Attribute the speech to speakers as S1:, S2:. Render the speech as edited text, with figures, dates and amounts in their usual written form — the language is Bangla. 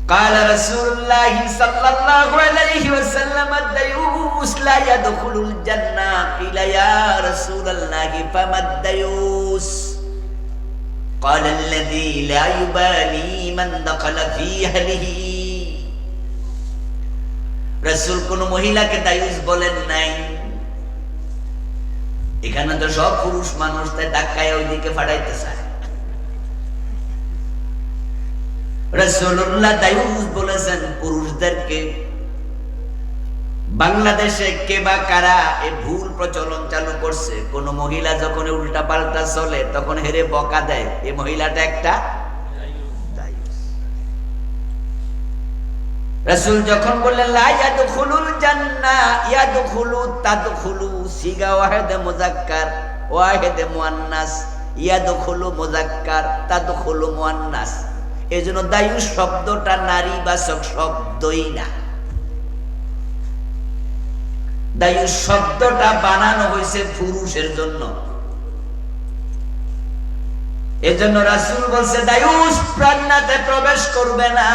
S1: قال رسول الله صلى الله عليه وسلم الديوس لا يدخل الجنة قيل يا رسول الله فما الديوس قال الذي لا يبالي من دخل في أهله রাসূল কোন মহিলাকে দায়ুস বলেন নাই। এখানে তো সব পুরুষ মানুষ তাই ধাক্কায় ওইদিকে ফাটাইতে চায়। রাসূলুল্লাহ দায়ুস বলেছেন পুরুষদেরকে। বাংলাদেশে কে বা কারা এই ভুল প্রচলন চালু করছে, কোন মহিলা যখন উল্টা পাল্টা চলে তখন হেরে বকা দেয়, এই মহিলাটা একটা দায়ুস। রাসূল যখন বললেন লা ইয়াদখুলুল জান্নাহ ইয়াদখুলু তাদখুলু সিগা ওয়াহিদ মুযাক্কার ওয়াহিদ মুআন্নাস, ইয়াদখুলু মুযাক্কার তাদখুলু মুআন্নাস, এজন্য দায়ুস শব্দটা নারীবাচক শব্দই না। দায়ুস শব্দটা বানানো হয়েছে পুরুষের জন্য। এজন্য রাসূল বলছে দায়ুস জান্নাতে প্রবেশ করবে না।